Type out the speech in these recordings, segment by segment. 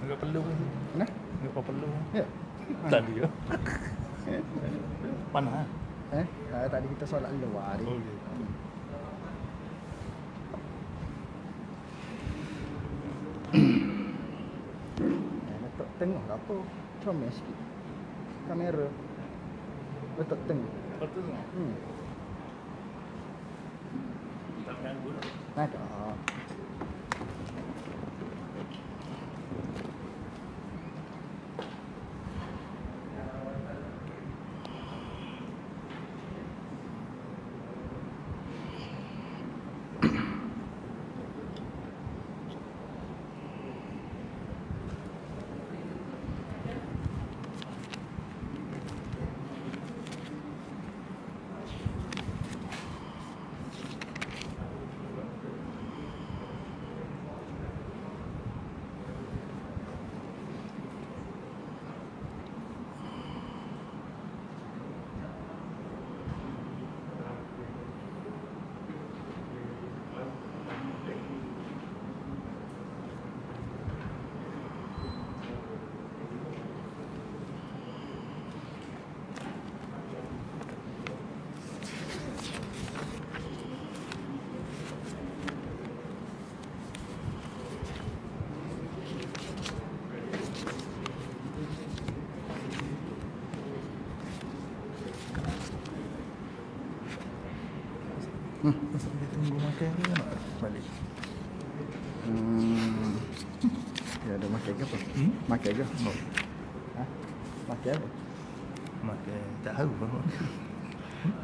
Enggak perlu. Nah, Enggak perlu. ya. Tadi ya. Mana? Tadi kita solat luar. Oh gitu. Letak tengah ke apa? Comel sikit. Kamera. Letak tengah. Betul enggak? Tak ganggu. Ada. Sampai tunggu makan ni nak balik. Ya ada makan ke apa? Makan ke? Ha? Makan apa? Makan tak tahu apa.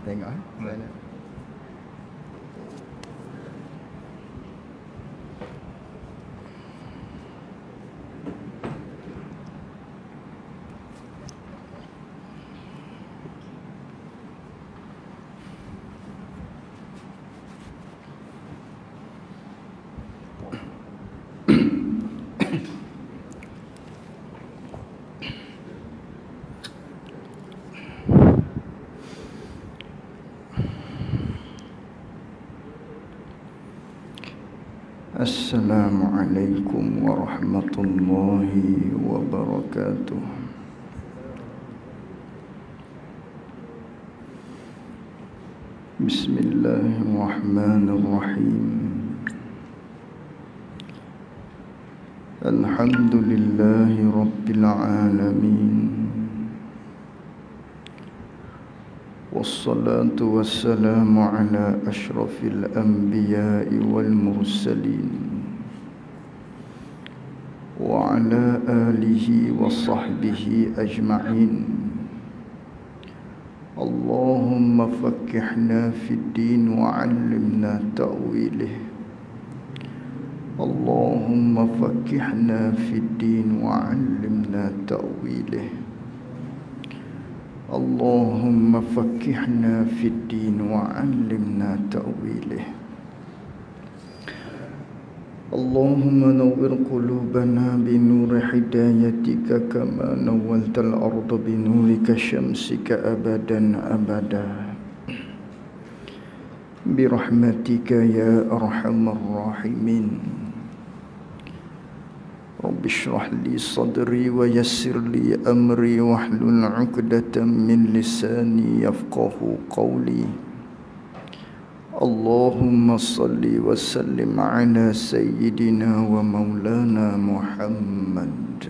Tengok Mana? Assalamualaikum warahmatullahi wabarakatuh. Bismillahirrahmanirrahim. Alhamdulillahi rabbil alamin. Wassalatu wassalamu ala ashrafil anbiya'i wal mursalin wa ala alihi wa sahbihi ajma'in. Allahumma fakkihna fid din wa 'allimna ta'wilih. Allahumma fakkihna fid din wa 'allimna ta'wilih. Allahumma fakkihna fid din wa 'allimna ta'wilih. Allahumma nawwir qulubana bi nuri hidayatika kama nawwaltal arda bi nurika syamsika abadan abada. Bi rahmatika ya arhamar rahimin. Rabbi shrah li sadri wa yassir li amri wahlul 'uqdatam min lisani yafqahu qawli. Allahumma salli wa sallim ala sayyidina wa maulana Muhammad.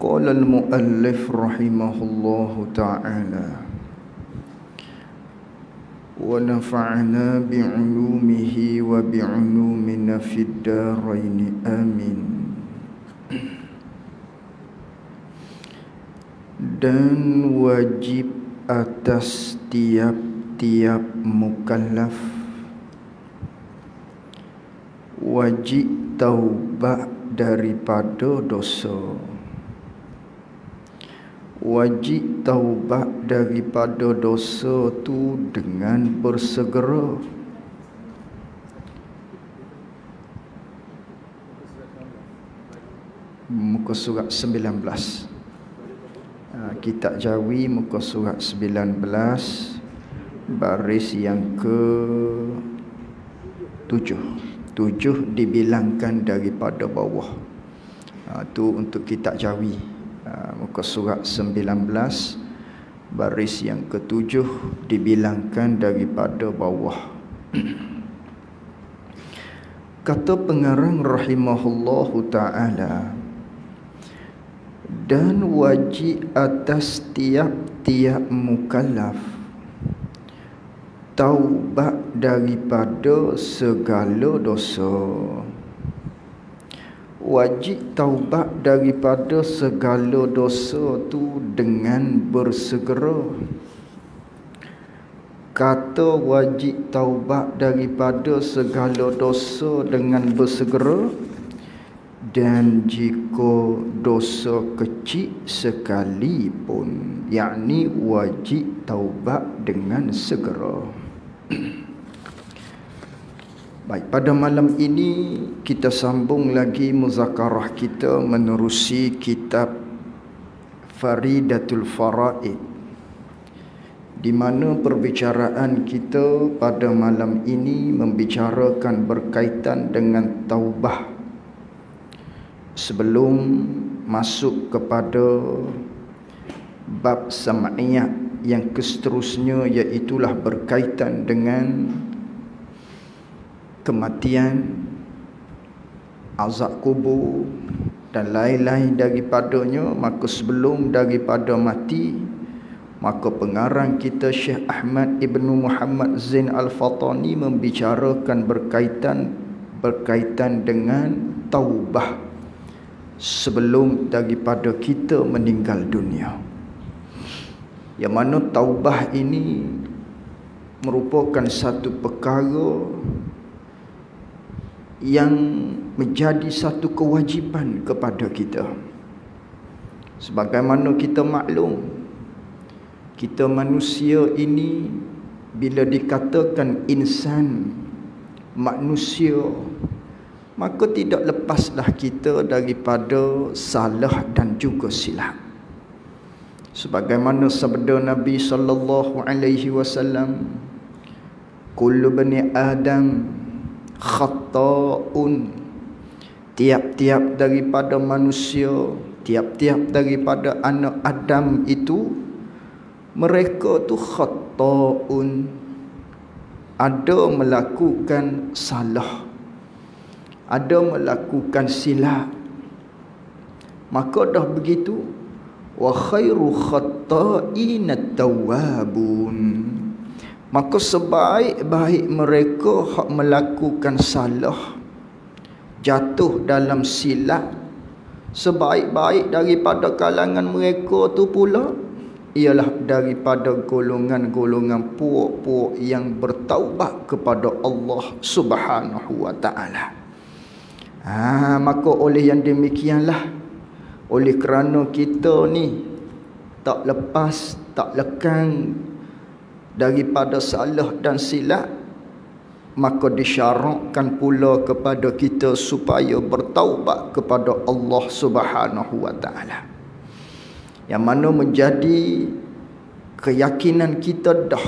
Qala al-muallif rahimahullahu ta'ala wa nafa'na bi'ulumihi wa bi'ulumina fid daraini amin. Dan wajib atas tiap-tiap mukallaf wajib taubat daripada dosa. Wajib taubat daripada dosa tu dengan bersegera. Muka surat 19. Kitab Jawi muka surat 19. baris yang ke 7 dibilangkan daripada bawah. Tu untuk kitab Jawi, muka surat 19 baris yang ke-7 dibilangkan daripada bawah. Kata pengarang rahimahullahu ta'ala, dan wajib atas tiap-tiap mukallaf taubat daripada segala dosa. Wajib taubat daripada segala dosa tu dengan bersegera. Kata wajib taubat daripada segala dosa dengan bersegera, dan jika dosa kecil sekalipun, yakni wajib taubat dengan segera. Baik, pada malam ini kita sambung lagi muzakarah kita menerusi kitab Faridatul Faraid, di mana perbicaraan kita pada malam ini membicarakan berkaitan dengan taubah. Sebelum masuk kepada bab sam'iyah yang seterusnya, iaitulah berkaitan dengan kematian, azab kubur dan lain-lain daripadanya, maka sebelum daripada mati, maka pengarang kita Syekh Ahmad Ibnu Muhammad Zain Al-Fatani membicarakan berkaitan dengan taubah sebelum daripada kita meninggal dunia. Yang mana taubah ini merupakan satu perkara yang menjadi satu kewajipan kepada kita. Sebagaimana kita maklum, kita manusia ini bila dikatakan insan, manusia, maka tidak lepaslah kita daripada salah dan juga silap. Sebagaimana sabda Nabi sallallahu alaihi wasallam, kullu bani Adam khata'un, tiap-tiap daripada manusia, tiap-tiap daripada anak Adam itu, mereka tu khata'un, ada melakukan salah, ada melakukan silap. Maka dah begitu, wa khairu khata'in at-tawwabun, maka sebaik-baik mereka hak melakukan salah, jatuh dalam silap, sebaik-baik daripada kalangan mereka tu pula ialah daripada golongan-golongan puak-puak yang bertaubat kepada Allah Subhanahu wa ta'ala. Maka oleh yang demikianlah, oleh kerana kita ni tak lepas, tak lekang daripada salah dan silap, maka disyarakkan pula kepada kita supaya bertaubat kepada Allah Subhanahu wa ta'ala. Yang mana menjadi keyakinan kita dah,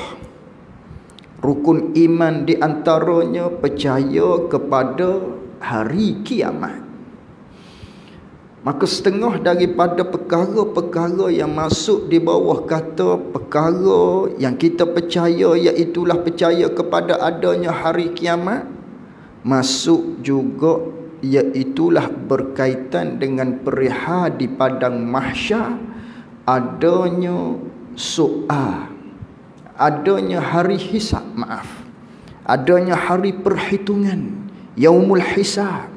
rukun iman di antaranya percaya kepada hari kiamat. Maka setengah daripada perkara-perkara yang masuk di bawah kata perkara yang kita percaya, iaitulah percaya kepada adanya hari kiamat, masuk juga iaitulah berkaitan dengan perihal di padang mahsyar, adanya soal, adanya hari hisab, adanya hari perhitungan, yaumul hisab,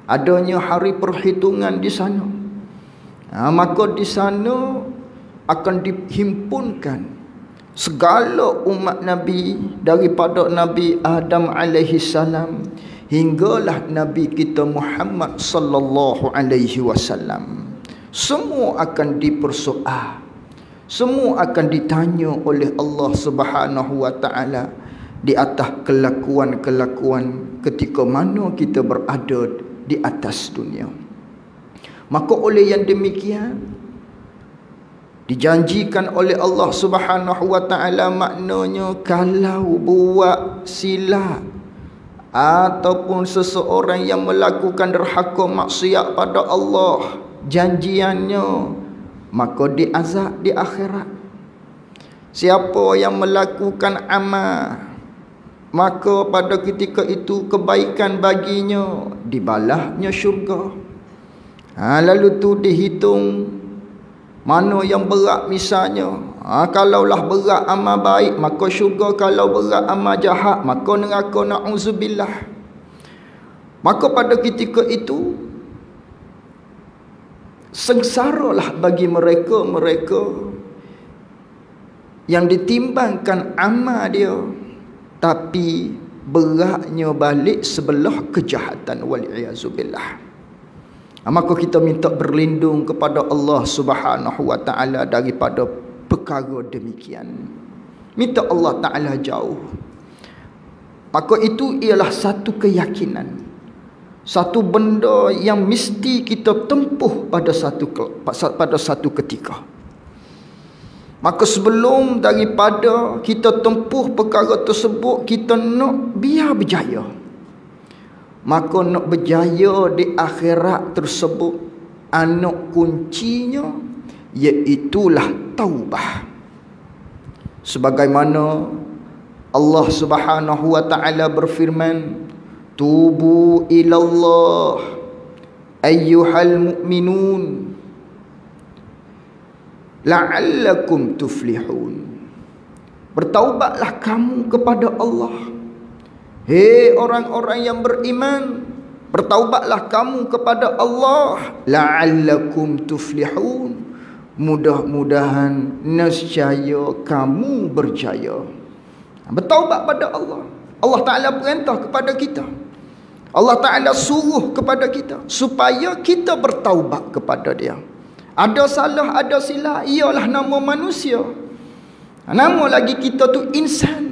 adanya hari perhitungan di sana. Maka di sana akan dihimpunkan segala umat Nabi, daripada Nabi Adam alaihi salam hinggalah Nabi kita Muhammad sallallahu alaihi wasallam. Semua akan dipersoal, semua akan ditanya oleh Allah Subhanahu wa ta'ala di atas kelakuan-kelakuan ketika mana kita berada di atas dunia. Maka oleh yang demikian, Dijanjikan oleh Allah Subhanahu wa taala, maknanya kalau buat silap ataupun seseorang yang melakukan derhaka maksiat pada Allah, janjiannya maka diazab di akhirat. Siapa yang melakukan amal, maka pada ketika itu kebaikan baginya, dibalasnya syurga. Lalu tu dihitung mana yang berat misalnya. Kalaulah berat amal baik, maka syurga. Kalau berat amal jahat, maka neraka, na'udzubillah. Maka pada ketika itu sengsaralah bagi mereka yang ditimbangkan amal dia, tapi beratnya balik sebelah kejahatan, wali'azubillah. Maka kita minta berlindung kepada Allah Subhanahu wa taala daripada perkara demikian. Minta Allah Taala jauh. Maka itu ialah satu keyakinan, satu benda yang mesti kita tempuh pada satu ketika. Maka sebelum daripada kita tempuh perkara tersebut, kita nak biar berjaya. Maka nak berjaya di akhirat tersebut, anak kuncinya iaitulah taubah. Sebagaimana Allah Subhanahu wa taala berfirman, tubu ilallah ayyuhal mu'minun la'allakum tuflihun. Bertaubatlah kamu kepada Allah, hei orang-orang yang beriman, bertaubatlah kamu kepada Allah, la'allakum tuflihun, mudah-mudahan nescaya kamu berjaya. Bertaubat pada Allah. Allah Ta'ala perintah kepada kita, Allah Ta'ala suruh kepada kita supaya kita bertaubat kepada Dia. Ada salah, ada silap, ialah nama manusia. Nama lagi kita tu insan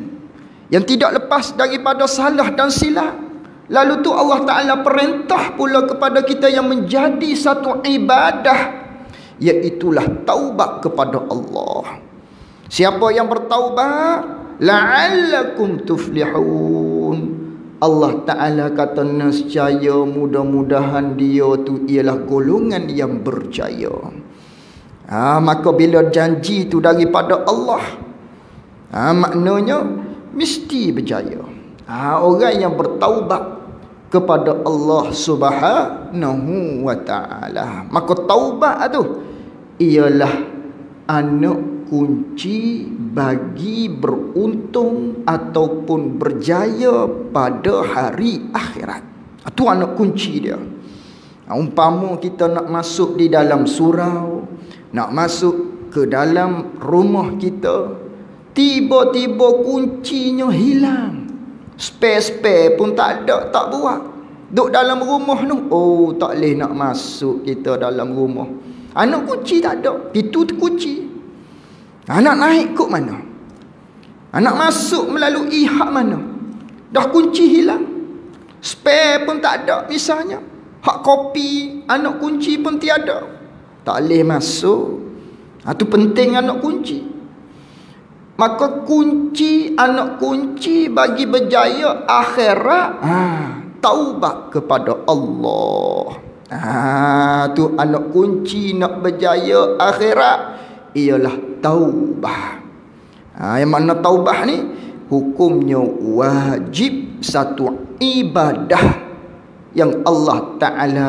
yang tidak lepas daripada salah dan silap. Lalu tu Allah Ta'ala perintah pula kepada kita yang menjadi satu ibadah, iaitulah taubat kepada Allah. Siapa yang bertaubat, la'allakum tuflihun, Allah Ta'ala kata nescaya mudah-mudahan dia tu ialah golongan yang berjaya. Maka bila janji tu daripada Allah, maknanya mesti berjaya. Orang yang bertaubat kepada Allah Subhanahu wa ta'ala, maka taubat tu ialah anak kunci bagi beruntung ataupun berjaya pada hari akhirat. Itu anak kunci dia. Umpama kita nak masuk di dalam surau, nak masuk ke dalam rumah kita, tiba-tiba kuncinya hilang, spare pun tak ada, tak buat, duduk dalam rumah tu, tak boleh nak masuk kita dalam rumah. Anak kunci tak ada, pintu terkunci. Anak naik kok mana? Anak masuk melalui hak mana? Dah kunci hilang, spare pun tak ada misalnya, hak kopi anak kunci pun tiada, tak boleh masuk. Itu penting anak kunci. Maka kunci, anak kunci bagi berjaya akhirat, taubat kepada Allah. Tu anak kunci nak berjaya akhirat ialah taubah. Yang mana taubah ni hukumnya wajib, satu ibadah yang Allah Ta'ala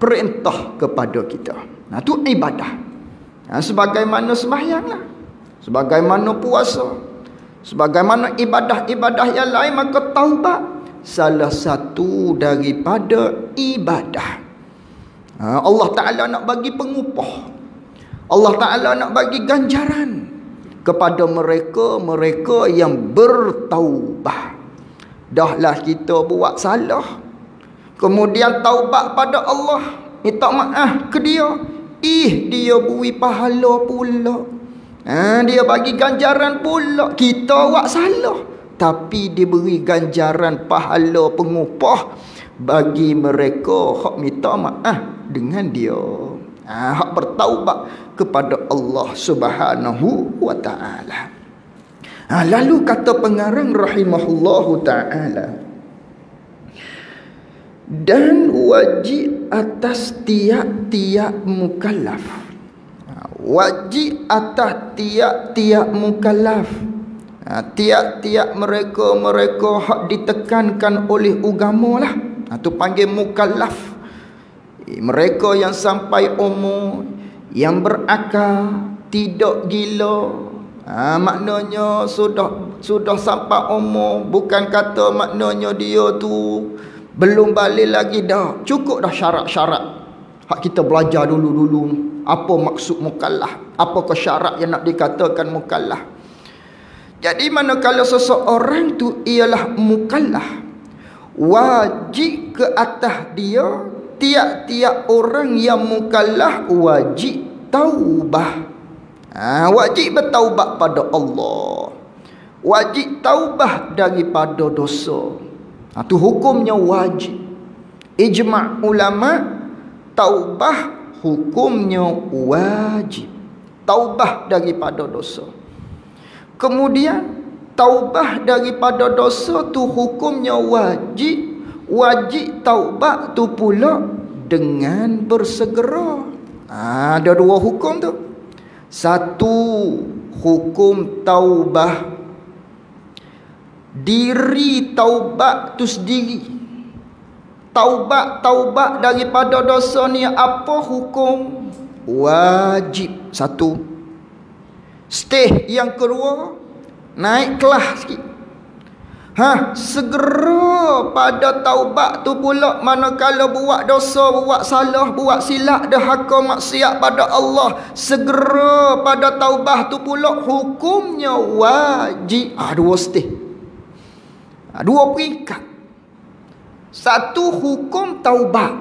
perintah kepada kita. Tu ibadah. Sebagaimana sembahyang lah, sebagaimana puasa, sebagaimana ibadah-ibadah yang lain, maka taubat salah satu daripada ibadah. Allah Ta'ala nak bagi pengupah, Allah Ta'ala nak bagi ganjaran kepada mereka yang bertaubah. Dahlah kita buat salah, kemudian taubat pada Allah, minta maaf ke dia, dia beri pahala pula, dia bagi ganjaran pula. Kita buat salah, tapi diberi ganjaran pahala pengupah bagi mereka hak minta maaf dengan dia. Hak bertaubat kepada Allah Subhanahu wa taala. Lalu kata pengarang rahimahullahu taala, dan wajib atas tiap-tiap mukallaf. Wajib atas tiap-tiap mukallaf. Tiap-tiap mereka hak ditekankan oleh agama lah. Itu panggil mukallaf. Mereka yang sampai umur, yang berakal, tidak gila. Maknanya sudah sampai umur, bukan kata maknanya dia tu belum balik lagi dah. Cukup dah syarat-syarat. Hak kita belajar dulu-dulu apa maksud mukallaf, apakah syarat yang nak dikatakan mukallaf. Jadi manakala seseorang tu ialah mukallaf, wajib ke atas dia, tiap-tiap orang yang mukallaf wajib taubah. Wajib bertaubat pada Allah, wajib taubah daripada dosa. Itu hukumnya wajib. Ijma' ulama, taubah hukumnya wajib. Taubah daripada dosa. Kemudian taubah daripada dosa tu hukumnya wajib. Wajib taubat tu pula dengan bersegera. Ada dua hukum tu. Satu, hukum taubah, diri taubat tu sendiri. Taubat daripada dosa ni apa hukum? Wajib. Satu. Stage yang kedua, naik kelas sikit. Segera pada taubat tu pula manakala buat dosa, buat salah, buat silap, derhaka maksiat pada Allah, segera pada taubat tu pula hukumnya wajib. Dua stage. Dua peringkat. Satu, hukum taubat.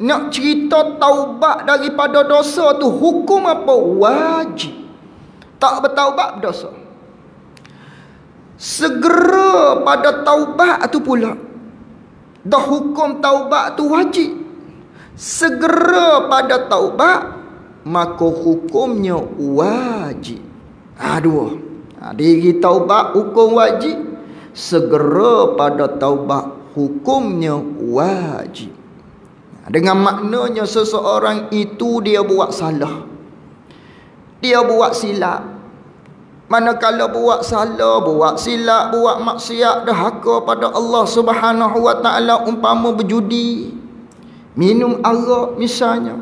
Nak cerita taubat daripada dosa tu hukum apa? Wajib. Tak bertaubat berdosa. Segera pada taubat tu pula, dah hukum taubat tu wajib. Segera pada taubat, maka hukumnya wajib. Dua. Diri taubat hukum wajib, segera pada taubat hukumnya wajib. Dengan maknanya seseorang itu dia buat salah, dia buat silap. Manakala buat salah, buat silap, buat maksiat, derhaka pada Allah Subhanahu wa taala, umpama berjudi, minum arak misalnya.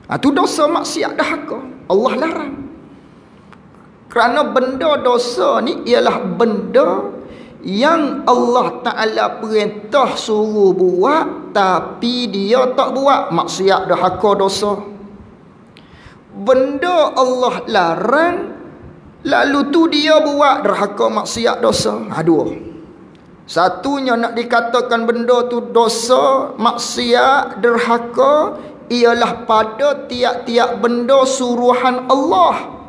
Itu dosa maksiat, derhaka. Allah larang. Kerana benda dosa ni ialah benda yang Allah Ta'ala perintah suruh buat, tapi dia tak buat. Maksiat, derhaka, dosa. Benda Allah larang, lalu tu dia buat, derhaka, maksiat, dosa. Dua. Satunya nak dikatakan benda tu dosa, maksiat, derhaka, ialah pada tiap-tiap benda suruhan Allah,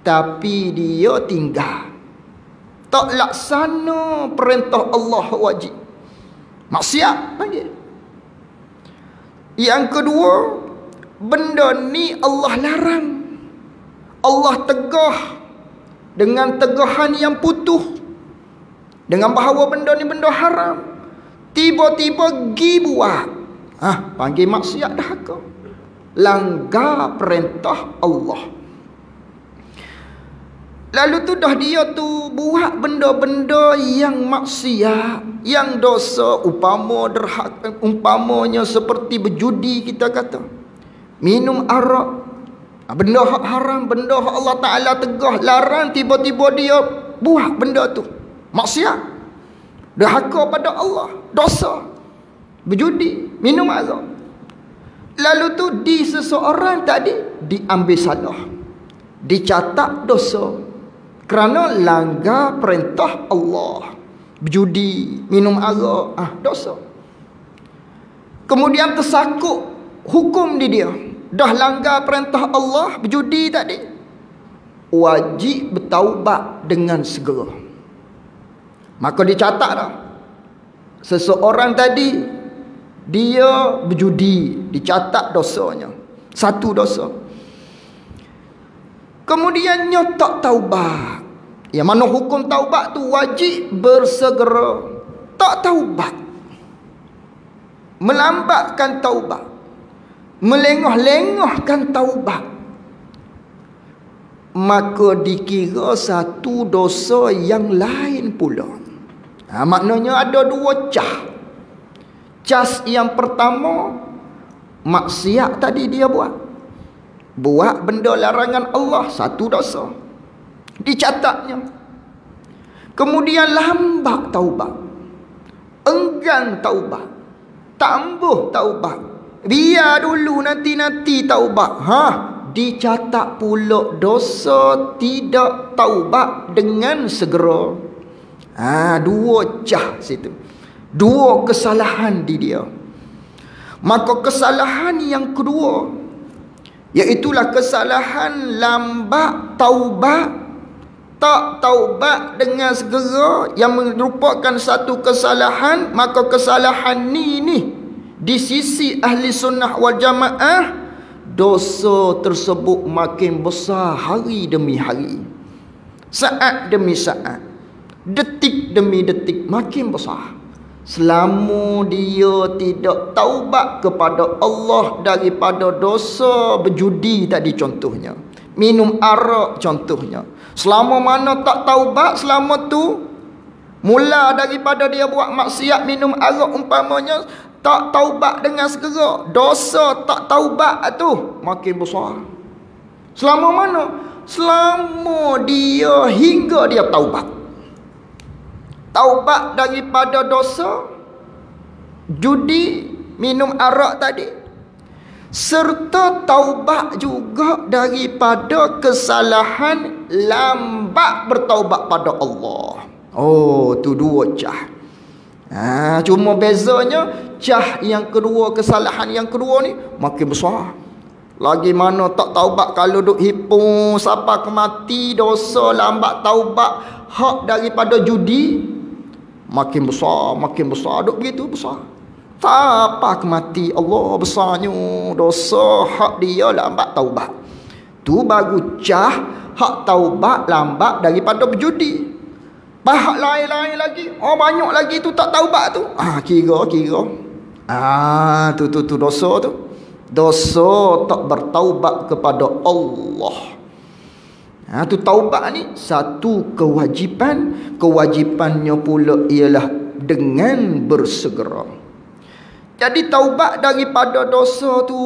tapi dia tinggal, tak laksana perintah Allah wajib. Maksiat panggil. Yang kedua, benda ni Allah larang, Allah tegah dengan tegahan yang putus, dengan bahawa benda ni benda haram, tiba-tiba gi buat, panggil maksiat, derhaka, langgar perintah Allah. Lalu tu dah dia tu buat benda-benda yang maksiat, yang dosa, umpamanya seperti berjudi, kita kata, minum arak, benda hak haram, benda hak Allah Ta'ala tegah larang, tiba-tiba dia buat benda tu, maksiat, derhaka pada Allah, dosa, berjudi, minum arak. Lalu tu di seseorang tadi diambil salah, dicatat dosa, kerana langgar perintah Allah. Berjudi, minum arak, dosa. Kemudian tersakut hukum di dia, dah langgar perintah Allah, berjudi tadi, wajib bertaubat dengan segera. Maka dicatat dah, seseorang tadi dia berjudi, dicatat dosanya. Satu dosa. Kemudiannya tak taubat. Yang mana hukum taubat tu wajib bersegera. Tak taubat, melambatkan taubat, melengah-lengahkan taubat, maka dikira satu dosa yang lain pula. Maknanya ada dua cas. Cas yang pertama, maksiat tadi dia buat benda larangan Allah, satu dosa, dicatatnya. Kemudian lambat taubat, enggan taubat, tambah taubat, biar dulu nanti taubat. Dicatat pula dosa tidak taubat dengan segera. Dua cah situ, dua kesalahan di dia. Maka kesalahan yang kedua, iaitulah kesalahan lambat taubat, tak taubat dengan segera, yang merupakan satu kesalahan. Maka kesalahan ni di sisi ahli sunnah wal jamaah, dosa tersebut makin besar hari demi hari, saat demi saat, detik demi detik, makin besar. Selama dia tidak taubat kepada Allah daripada dosa berjudi tadi contohnya, minum arak contohnya, selama mana tak taubat, selama tu mula daripada dia buat maksiat minum arak umpamanya, tak taubat dengan segera, dosa tak taubat tu makin besar. Selama mana? Selama dia hingga dia taubat. Taubat daripada dosa judi, minum arak tadi, serta taubat juga daripada kesalahan lambat bertaubat pada Allah. Tu dua cah. Cuma bezanya cah yang kedua, kesalahan yang kedua ni makin besar. Lagi mana tak taubat, kalau duk hipo sampai ke mati, dosa lambat taubat hak daripada judi, makin besar, duk begitu besar. Tak ke mati, Allah besarnya dosa hak dia lambat taubat. Tu baru cah hak taubat lambat daripada berjudi. Hak lain-lain lagi, banyak lagi tu tak taubat tu. Kira. Tu dosa tu. Dosa tak bertaubat kepada Allah. Tu taubat ni satu kewajipan. Kewajipannya pula ialah dengan bersegera. Jadi taubat daripada dosa tu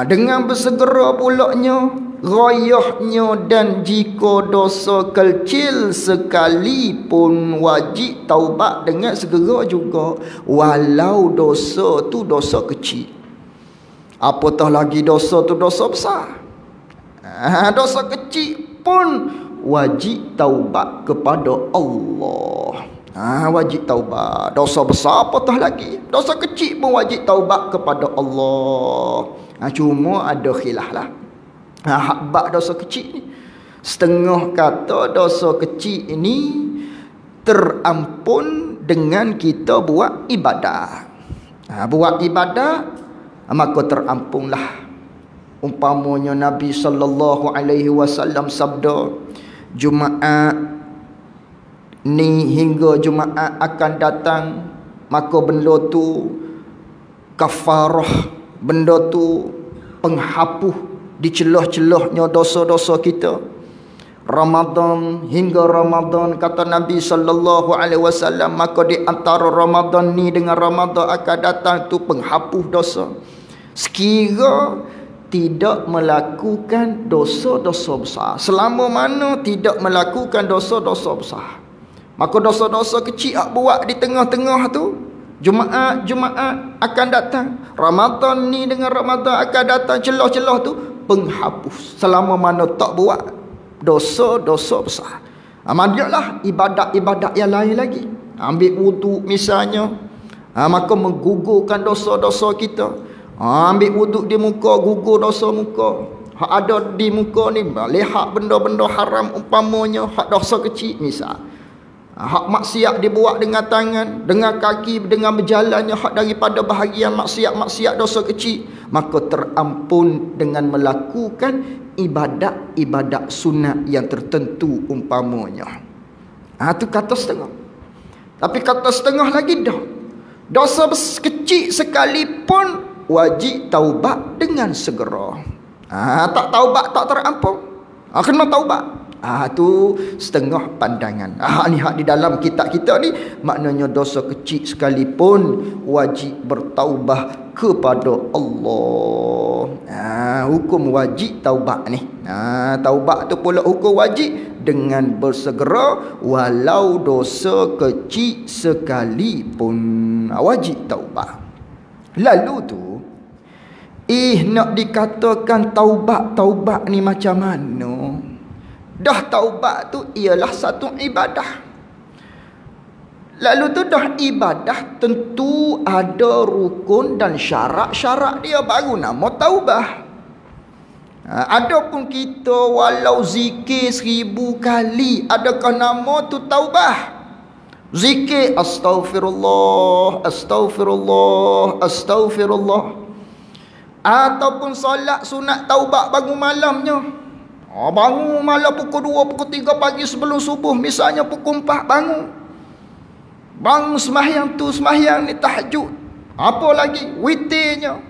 dengan bersegera pulaknya, rayahnya. Dan jika dosa kecil sekalipun wajib taubat dengan segera juga, walau dosa tu dosa kecil. Apatah lagi dosa tu dosa besar. Dosa kecil pun wajib taubat kepada Allah. Wajib taubat. Dosa besar apatah lagi, dosa kecil pun wajib taubat kepada Allah. Cuma ada khilaf lah. Bab dosa kecil ni, setengah kata dosa kecil ini terampun dengan kita buat ibadah. Buat ibadah, maka terampunlah. Umpamanya Nabi sallallahu alaihi wasallam sabda, Jumaat ni hingga Jumaat akan datang, maka benda tu kafarah, benda tu penghapus di celah-celahnya dosa-dosa kita. Ramadan hingga Ramadan, kata Nabi sallallahu alaihi wasallam, maka di antara Ramadan ni dengan Ramadan akan datang tu penghapus dosa. Sekira tidak melakukan dosa-dosa besar, selama mana tidak melakukan dosa-dosa besar, maka dosa-dosa kecil hak buat di tengah-tengah tu, Jumaat akan datang, Ramadan ni dengan Ramadan akan datang, celah-celah tu penghapus, selama mana tak buat dosa-dosa besar. Amadlah ibadat-ibadat yang lain lagi. Ambil wuduk misalnya, maka menggugurkan dosa-dosa kita. Ambil wuduk di muka, gugur dosa muka. Hak ada di muka ni, lihat benda-benda haram umpamanya, hak dosa kecil misal. Hak maksiat dia buat dengan tangan, dengan kaki, dengan berjalannya hak daripada bahagian maksiat dosa kecil, maka terampun dengan melakukan ibadat sunat yang tertentu umpamanya. Itu kata setengah. Tapi kata setengah lagi dah. Dosa kecil sekalipun wajib taubat dengan segera. Tak taubat tak terampun. Kena taubat. Tu setengah pandangan. Ni hak di dalam kitab kita ni, maknanya dosa kecil sekalipun wajib bertaubah kepada Allah. Hukum wajib taubat ni. Taubat tu pula hukum wajib dengan bersegera walau dosa kecil sekalipun. Wajib taubat. Lalu tu nak dikatakan taubat ni macam mana? Dah taubat tu ialah satu ibadah. Lalu tu dah ibadah tentu ada rukun dan syarat-syarat dia baru nama taubah. Adapun kita walau zikir 1000 kali, adakah nama tu taubah? Zikir astaghfirullah, astaghfirullah, astaghfirullah. Ataupun solat sunat taubat bangun malamnya. Bangun malam pukul 2, pukul 3 pagi sebelum subuh, misalnya pukul 4 bangun. Bangun sembahyang tu, sembahyang ni tahajud. Apa lagi? Witirnya.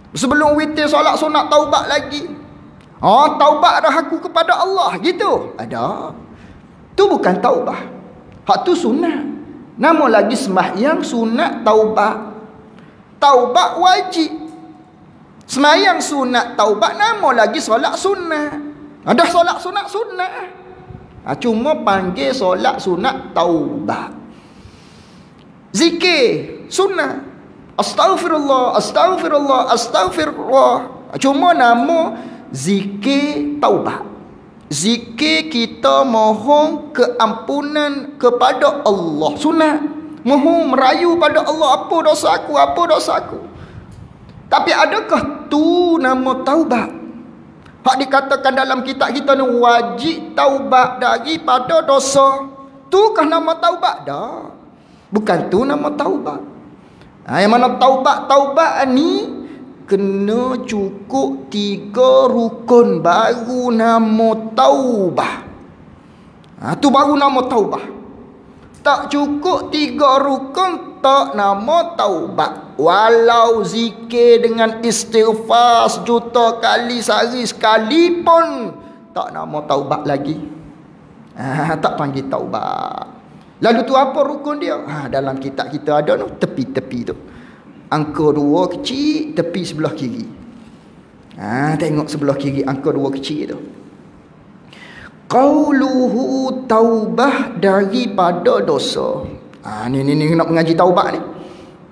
Sebelum witir solat sunat taubat lagi. Taubat dah aku kepada Allah gitu. Ada. Tu bukan taubah. Hak tu sunat. Namun lagi sembahyang sunat taubat. Taubat wajib. Sembahyang sunat taubat namun lagi solat sunat. Ada solat sunat. Cuma panggil solat sunat taubat. Zikir sunat. Astaghfirullah, astaghfirullah, astaghfirullah. Cuma nama zikir taubat. Zikir kita mohon keampunan kepada Allah. Sunat. Mohon merayu pada Allah, apa dosa aku, apa dosa aku. Tapi adakah tu nama taubat? Hak dikatakan dalam kitab kita ni wajib taubat daripada dosa. Tu kah nama taubat? Dah. Bukan tu nama taubat. Yang mana taubat ni kena cukup 3 rukun baru nama taubah. Tu baru nama taubah. Tak cukup 3 rukun tak nama taubat. Walau zikir dengan istighfar 1,000,000 kali sehari sekalipun, tak nama taubat lagi. Tak panggil taubat. Lalu tu apa rukun dia? Dalam kitab kita ada tu, tepi-tepi tu. Angka 2 kecil, tepi sebelah kiri. Tengok sebelah kiri angka 2 kecil tu. Qauluhu taubah daripada dosa. Ni nak mengaji taubat ni.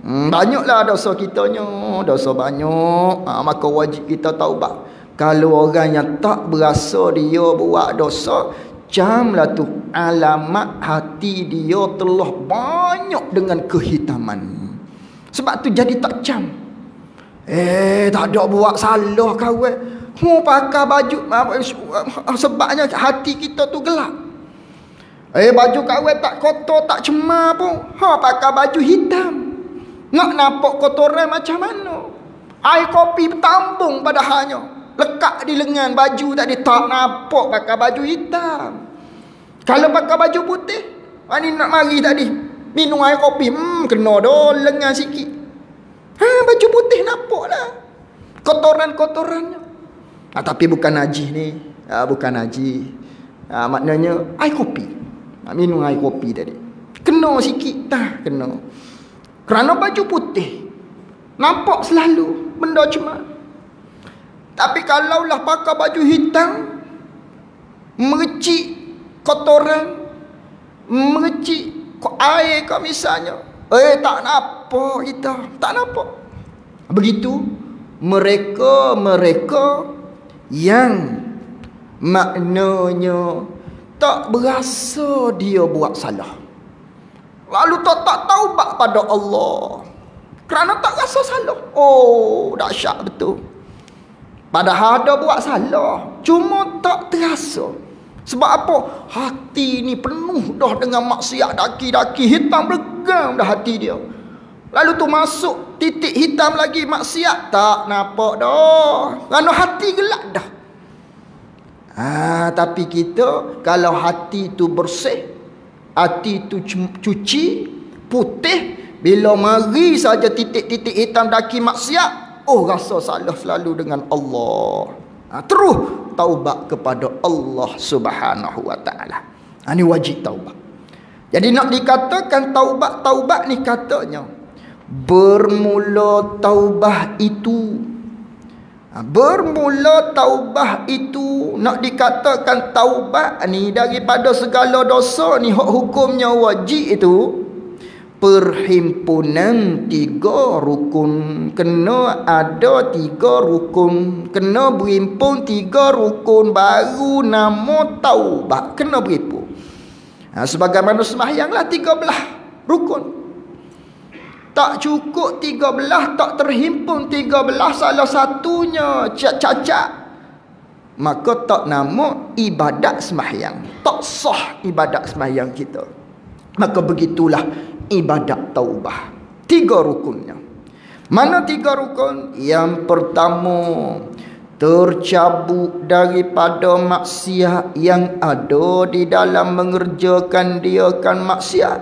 Banyaklah dosa kitanya, dosa banyak. Maka wajib kita taubat. Kalau orang yang tak berasa dia buat dosa, camlah tu alamat hati dia telah banyak dengan kehitaman. Sebab tu jadi tak cam. Tak ada buat salah kawan. Pakai baju sebabnya hati kita tu gelap. Baju kawan tak kotor, tak cemar pun. Pakai baju hitam. Nak nampak kotoran macam mana? Air kopi tambung padahalnya. Lekat di lengan baju tadi, tak nampak pakai baju hitam. Kalau pakai baju putih, ni nak mari tadi minum air kopi, kena dah lengan sikit. Baju putih nampak lah kotoran-kotorannya. Tapi bukan najis ni. Bukan najis. Maknanya air kopi. Minum air kopi tadi, kena sikit dah, kena. Kerana baju putih nampak selalu benda cemar. Tapi kalaulah pakai baju hitam, mercik kotoran, mercik air kau misalnya, tak nampak kita, tak nampak. Begitu mereka yang maknanya tak berasa dia buat salah, lalu tak taubat pada Allah kerana tak rasa salah. Dahsyat betul. Padahal ada buat salah, cuma tak terasa. Sebab apa? Hati ni penuh dah dengan maksiat, daki-daki hitam bergam dah hati dia. Lalu tu masuk titik hitam lagi maksiat, tak nampak dah. Kerana hati gelap dah. Tapi kita kalau hati tu bersih, hati tu cuci, putih, bila mari saja titik-titik hitam daki maksiat, rasa salah selalu dengan Allah. Terus taubat kepada Allah Subhanahu wa taala. Ini wajib taubat. Jadi nak dikatakan taubat ni katanya bermula taubah itu. Bermula taubah itu, nak dikatakan taubat ni daripada segala dosa ni hukumnya wajib itu perhimpunan 3 rukun. Kena ada 3 rukun, kena berhimpun 3 rukun baru nama taubat. Kena berhimpun. Sebagaimana sembahyanglah 13 rukun. Tak cukup 13, tak terhimpun 13, salah satunya cacat, maka tak nama ibadat sembahyang, tak sah ibadat sembahyang kita. Maka begitulah ibadat taubah, 3 rukunnya. Mana 3 rukun? Yang pertama, tercabut daripada maksiat yang ada di dalam mengerjakan diakan maksiat.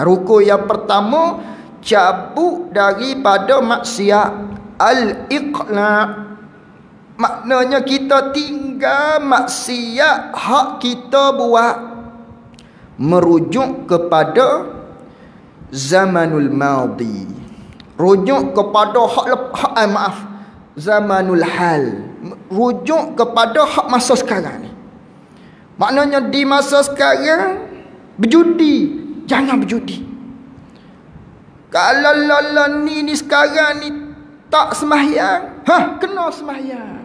Rukun yang pertama, cabut daripada maksiat. Al-iqla', maknanya kita tinggal maksiat hak kita buat, merujuk kepada zamanul madi, rujuk kepada zamanul hal, rujuk kepada hak masa sekarang ni. Maknanya di masa sekarang berjudi, jangan berjudi. Kalau ni sekarang ni tak sembahyang, kena sembahyang.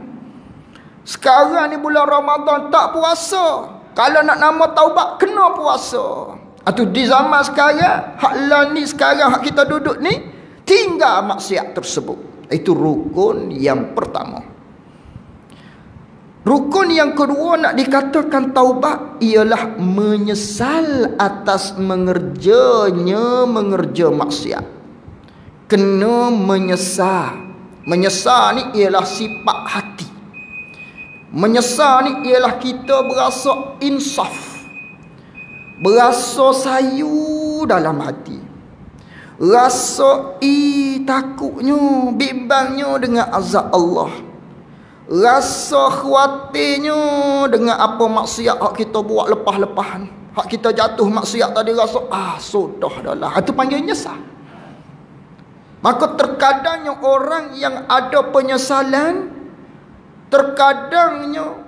Sekarang ni bulan Ramadan tak puasa, kalau nak nama taubat kena puasa. Atau di zaman sekarang, hak ni sekarang hak kita duduk ni, tinggal maksiat tersebut. Itu rukun yang pertama. Rukun yang kedua nak dikatakan taubat ialah menyesal atas mengerja maksiat. Kena menyesal. Menyesal ni ialah sifat hati. Menyesal ni ialah kita berasa insaf, berasa sayu dalam hati, rasa takutnya, bimbangnya dengan azab Allah, rasa khawatirnya dengan apa maksiat hak kita buat lepas-lepahan, hak kita jatuh maksiat tadi, rasa sudah dah lah. Itu panggil nyesal. Maka terkadangnya orang yang ada penyesalan, terkadangnya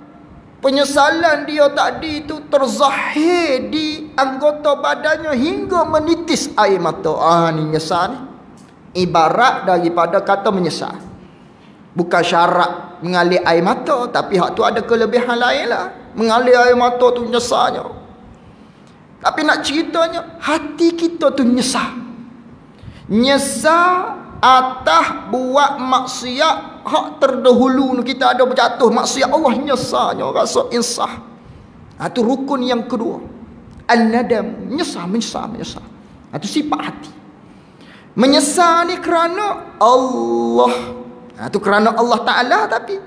penyesalan dia tadi itu terzahir di anggota badannya hingga menitis air mata. Ni nyesal ni. Ibarat daripada kata menyesal. Bukan syarat mengalir air mata, tapi hak tu ada kelebihan lain lah. Mengalir air mata tu nyesalnya. Tapi nak ceritanya, hati kita tu nyesal. Nyesal atas buat maksiat hak terdahulu kita ada berjatuh maksiat, Allah nyesalnya, rasa insaf. Itu rukun yang kedua. An-nadam, menyesal. Itu sifat hati. Menyesal ni kerana Allah. Itu kerana Allah Ta'ala. Tapi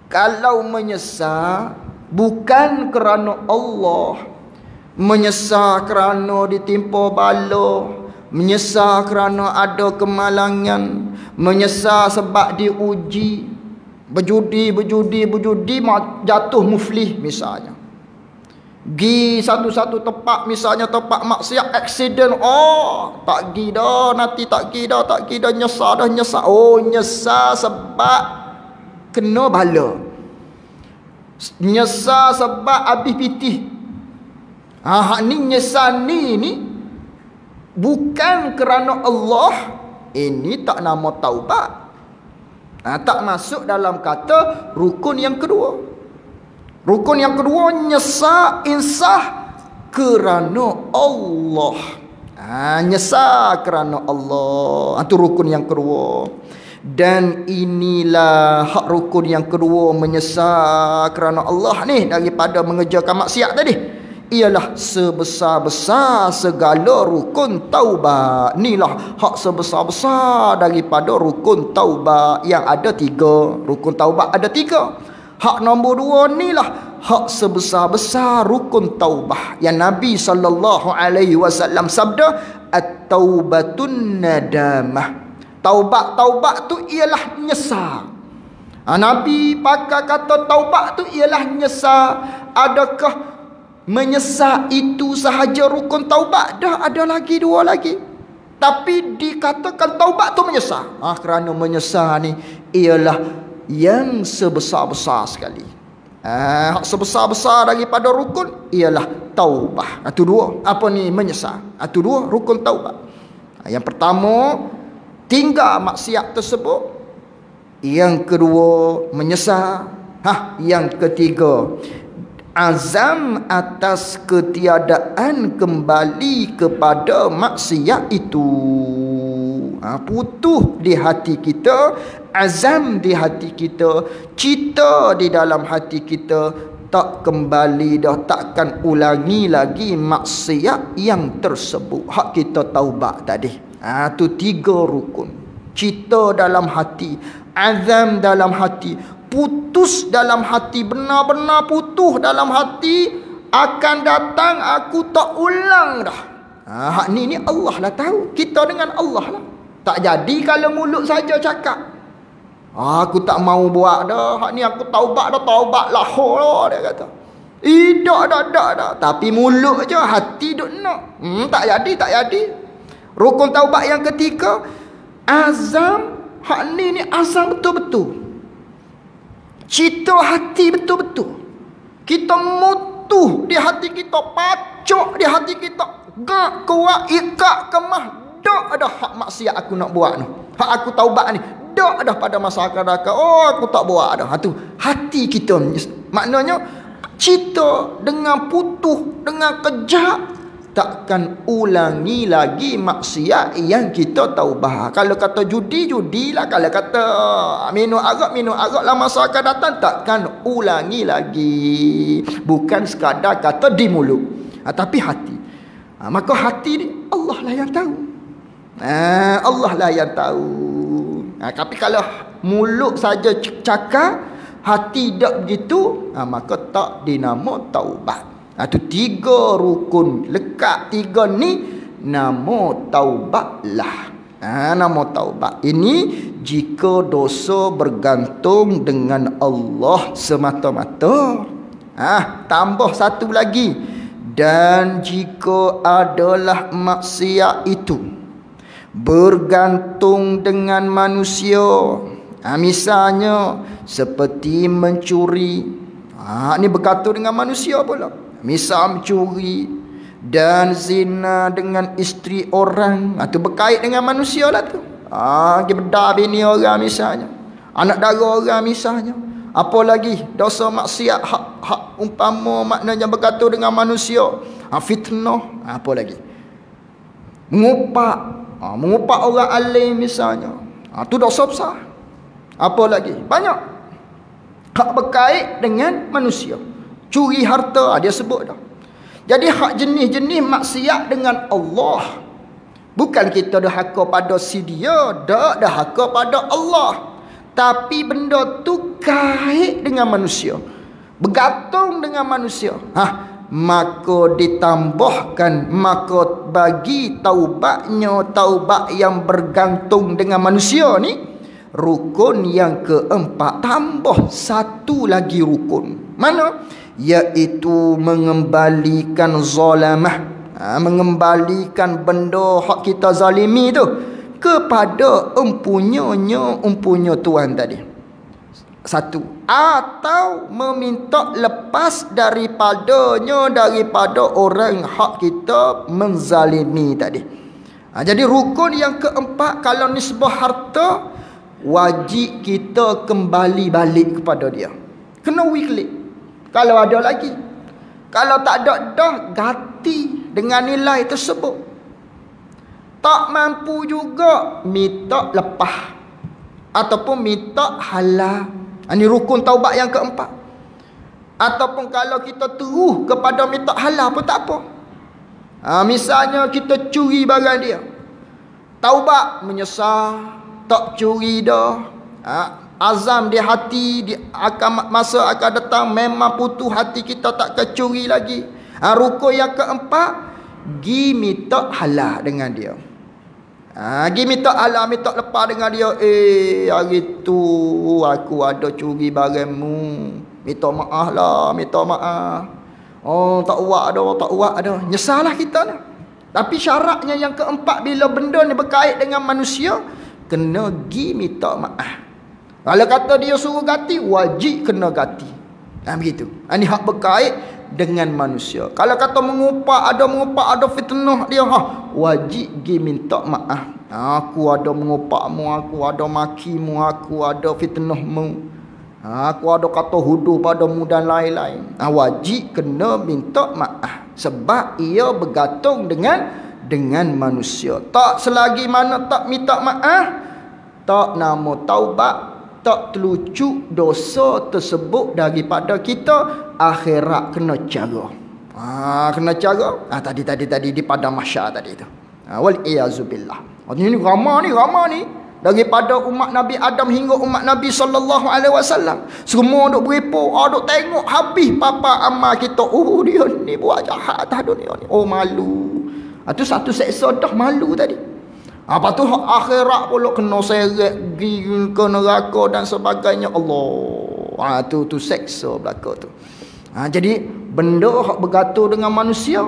kalau menyesal bukan kerana Allah, menyesal kerana ditimpa bala, menyesal kerana ada kemalangan, menyesal sebab diuji, berjudi jatuh muflih misalnya, gi satu-satu tempat, misalnya tempat maksiat, aksiden, tak gi dah, nanti tak gi dah, nyesal, nyesal sebab kena bala, nyesal sebab habis pitih. Hak ni nyesal ni bukan kerana Allah, ini tak nama taubat. Tak masuk dalam kata rukun yang kedua. Rukun yang kedua, nyesal insaf kerana Allah. Nyesal kerana Allah. Itu rukun yang kedua. Dan inilah hak rukun yang kedua, menyesal kerana Allah ni daripada mengerjakan maksiat tadi. Ialah sebesar-besar segala rukun taubat. Inilah hak sebesar-besar daripada rukun taubat yang ada 3. Rukun taubat ada 3. Hak nombor 2 inilah hak sebesar-besar rukun taubah yang Nabi SAW sabda, at-taubatun nadamah. Taubat tu ialah nyesal. Nabi pakai kata taubat tu ialah nyesal. Adakah menyesal itu sahaja rukun taubat? Dah ada lagi 2 lagi. Tapi dikatakan taubat tu menyesal. Kerana menyesal ni ialah yang sebesar-besar sekali. Sebesar-besar daripada rukun ialah taubah. Itu 2. Apa ni menyesal? Itu 2 rukun taubat. Yang pertama, tinggal maksiat tersebut. Yang kedua, menyesal. Yang ketiga, azam atas ketiadaan kembali kepada maksiat itu. Putuh di hati kita, azam di hati kita, cita di dalam hati kita, tak kembali dah, takkan ulangi lagi maksiat yang tersebut. Hak kita taubat tadi. Tu 3 rukun. Cita dalam hati, azam dalam hati, putus dalam hati, benar-benar putus dalam hati, akan datang aku tak ulang dah. Hak ni Allah lah tahu. Kita dengan Allah lah. Tak jadi kalau mulut saja cakap, aku tak mau buat dah, hak ni aku taubat dah, taubat lahor dah, dia kata. Dah. Tapi mulut je, hati duk nak. Tak jadi. Rukun taubat yang ketiga, azam. Hak ni azam betul-betul. Cita hati betul-betul. Kita mutuh di hati kita, pacok di hati kita, gak kuat, ikat kemah. Tak ada hak maksiat aku nak buat ni. Hak aku taubat ni, tak ada pada masa akan datang. Aku tak buat dah. Tu hati kita. Maknanya cita dengan putuh, dengan kejap, takkan ulangi lagi maksiat yang kita taubah. Kalau kata judi, judilah. Kalau kata minum arak lah masa akan datang, takkan ulangi lagi. Bukan sekadar kata di mulut, tapi hati. Maka hati ni Allah lah yang tahu. Allah lah yang tahu. Tapi kalau mulut saja cakap, hati tak begitu, maka tak dinama taubat. Itu 3 rukun. Lekat 3 ni nama taubat lah. Nama taubat ini jika dosa bergantung dengan Allah semata-mata. Tambah satu lagi, dan jika adalah maksiat itu bergantung dengan manusia, misalnya seperti mencuri. Ini bergantung dengan manusia pula. Misal mencuri dan zina dengan isteri orang, itu berkait dengan manusia lah tu. Bedah bini orang misalnya, anak dara orang misalnya. Apa lagi dosa maksiat hak umpama maknanya bergantung dengan manusia, fitnah. Apa lagi, mengupak orang alim misalnya, tu dosa besar. Apa lagi, banyak hak berkait dengan manusia. Curi harta, dia sebut dah. Jadi hak jenis-jenis maksiat dengan Allah, bukan kita dah haka pada si dia, dah haka pada Allah. Tapi benda tu kait dengan manusia, bergantung dengan manusia. Maka ditambahkan, maka bagi taubatnya, taubat yang bergantung dengan manusia ni, rukun yang keempat, tambah satu lagi rukun. Mana? Iaitu mengembalikan zalamah, mengembalikan benda hak kita zalimi tu kepada empunya tuan tadi. Satu, atau meminta lepas daripada orang hak kita menzalimi tadi. Jadi rukun yang keempat, kalau nisbah harta, wajib kita kembali balik kepada dia. Kena wiklik. Kalau ada lagi, kalau tak ada dah, ganti dengan nilai tersebut. Tak mampu juga, minta lepas. ataupun minta halal. Ini rukun taubat yang keempat. Ataupun kalau kita terus kepada minta halal pun tak apa. Misalnya kita curi barang dia, taubat, menyesal, tak curi dah. Azam di hati, masa akan datang memang putus hati kita tak kecuri lagi. Rukun yang keempat, gi minta halal dengan dia. Gi minta halal, minta lepas dengan dia. Hari tu aku ada curi barangmu, minta maaf lah, minta maaf. Tak buat dah. Nyesalah kita ni. Tapi syaratnya yang keempat, bila benda ni berkait dengan manusia, kena gi minta maaf. Kalau kata dia suruh ganti, wajib kena ganti. Begitu. Ini hak berkait dengan manusia. Kalau kata mengupak, ada fitnah dia, wajib gi minta maaf. Aku ada mengupakmu, aku ada makimu, aku ada fitnahmu, aku ada kata huduh padamu dan lain-lain. Wajib kena minta maaf. Sebab ia bergantung dengan manusia. Tak selagi mana tak minta maaf, tak nama taubat, tak terlucuk dosa tersebut daripada kita, akhirat kena cara. Kena cara. Tadi di padang mahsyar tadi tu. Wal iyazubillah. Ini ramah ni daripada umat Nabi Adam hingga umat Nabi SAW. Semua duk beripu, duk tengok habis papa amal kita. Dia ni buat jahat atas dunia ni. Malu. Itu satu seksa dah malu tadi. Apa tu akhirat pula kena seret pergi ke neraka dan sebagainya. Allah. Tu seksa belaka tu. Jadi benda hak bergantung dengan manusia,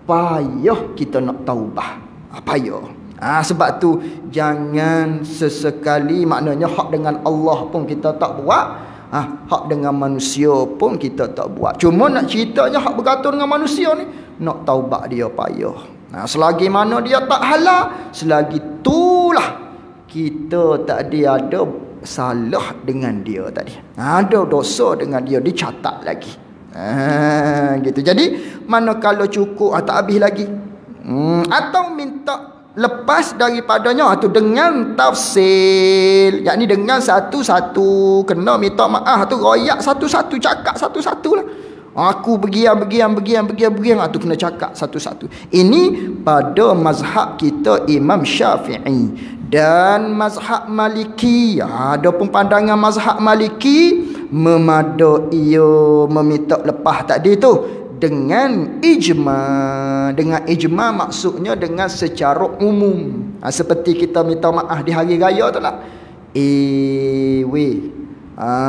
payah kita nak taubah. Payah. Sebab tu jangan sesekali, maknanya hak dengan Allah pun kita tak buat, hak dengan manusia pun kita tak buat. Cuma nak ceritanya hak bergantung dengan manusia ni, nak taubat dia payah. Selagi mana dia tak halal, selagi itulah kita tadi ada salah dengan dia tadi. Ada dosa dengan dia, dicatat lagi. Gitu. Jadi manakala cukup tak habis lagi. Atau minta lepas daripadanya, tu dengan tafsil, yakni dengan satu-satu kena minta maaf tu, royak satu-satu, cakap satu-satu lah. Aku begian tu kena cakap satu-satu. Ini pada mazhab kita Imam Syafi'i dan mazhab Maliki. Adapun pandangan mazhab Maliki, memada ia meminta lepas tadi tu dengan ijma. Dengan ijma maksudnya dengan secara umum. Seperti kita minta maaf di hari raya tu lah.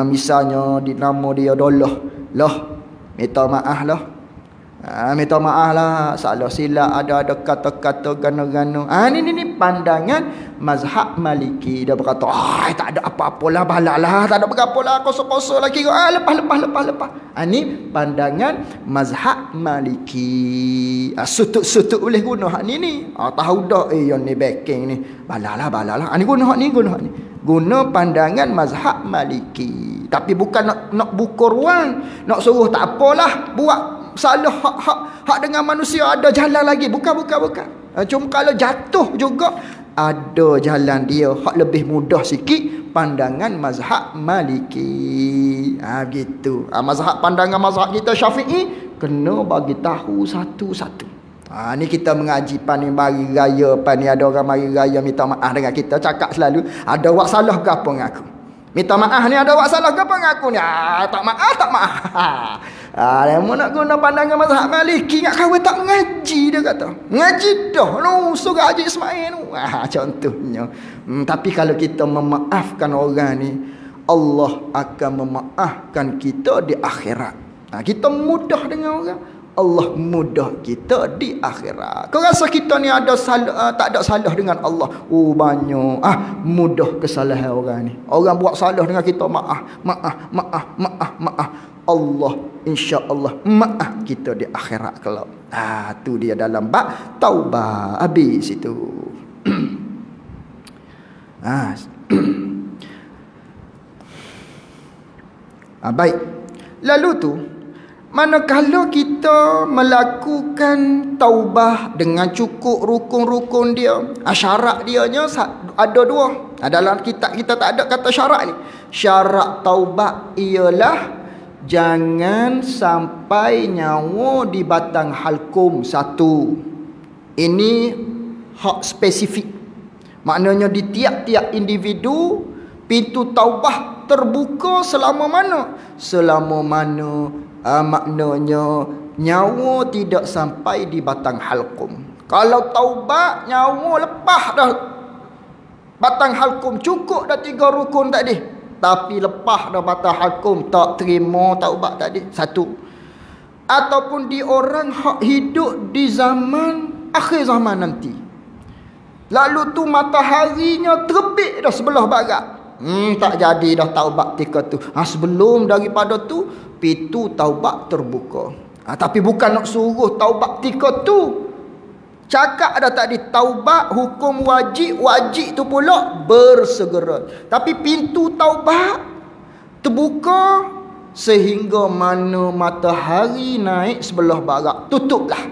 Misalnya di nama dia Dolah. Minta maaf lah. Minta maaf lah, salah silap, ada kata-kata gana-gana. Ni pandangan mazhab Maliki. Dia berkata, tak ada apa-apalah, balalah, tak ada apa-apalah, kosong-kosong lagi. Lepas. Ni pandangan mazhab Maliki. Sutut-sutut boleh guna hak ni. Tahu dah, yang ni backing ni. Balalah. Ni guna hak ni. Guna pandangan mazhab Maliki. Tapi bukan nak buka ruang, nak suruh tak apalah, buat salah hak dengan manusia, ada jalan lagi. Bukan. Cuma kalau jatuh juga ada jalan dia, hak lebih mudah sikit, pandangan mazhab Maliki. Gitu. Pandangan mazhab kita Syafi'i kena bagi tahu satu-satu. Ni kita mengaji pan ni mari raya, pan ni ada orang mari raya minta maaf dengan kita, cakap selalu ada buat salah ke apa dengan aku. Minta maaf ni ada buat salah ke apa dengan aku ni? Tak maaf. Lama nak guna pandangan mazhab Maliki, ingat kawan tak mengaji, dia kata. Mengaji dah. Suruh Haji Ismail tu. Contohnya. Tapi kalau kita memaafkan orang ni, Allah akan memaafkan kita di akhirat. Kita mudah dengan orang, Allah mudah kita di akhirat. Kau rasa kita ni ada salah, tak ada salah dengan Allah? Banyak. Mudah kesalahan orang ni. Orang buat salah dengan kita, maaf. Allah insya-Allah maaf kita di akhirat kelak. Tu dia dalam bab taubah. Habis itu. Baik. Lalu tu, manakala kita melakukan taubah dengan cukup rukun-rukun dia, syarat dianya ada dua. Dalam kitab kita tak ada kata syarat ni. Syarat taubat ialah jangan sampai nyawa di batang halkum. Satu. Ini hak spesifik. Maknanya di tiap-tiap individu pintu taubah terbuka selama mana? Selama mana maknanya nyawa tidak sampai di batang halkum. Kalau taubat nyawa lepas dah batang halkum, cukup dah 3 rukun tadi, tapi lepas dah batang halkum, tak terima taubat tadi. Satu. Ataupun di orang hak hidup di zaman akhir zaman nanti, lalu tu mataharinya terbit dah sebelah barat, tak jadi dah taubat ketika tu. Sebelum daripada tu pintu taubat terbuka. Tapi bukan nak suruh taubat ketika tu. Cakap dah tadi taubat hukum wajib, wajib tu pula bersegera. Tapi pintu taubat terbuka sehingga mana matahari naik sebelah barat, tutuplah.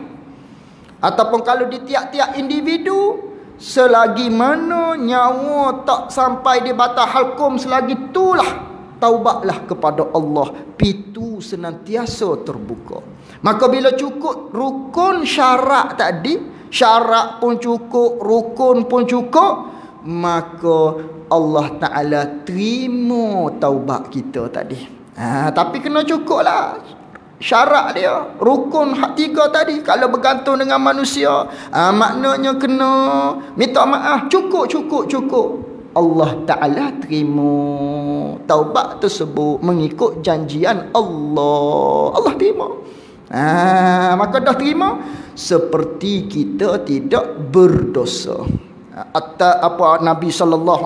Ataupun kalau di tiap-tiap individu, selagi mana nyawa tak sampai di batang halkum, selagi itulah taubatlah kepada Allah. Pintu senantiasa terbuka. Maka bila cukup rukun syarat tadi, syarat pun cukup, rukun pun cukup, maka Allah Ta'ala terima taubat kita tadi. Tapi kena cukup lah syarat dia, rukun hak 3 tadi. Kalau bergantung dengan manusia, maknanya kena minta maaf, cukup. Allah Ta'ala terima taubat tersebut mengikut janjian Allah. Allah terima. Maka dah terima, seperti kita tidak berdosa. Nabi SAW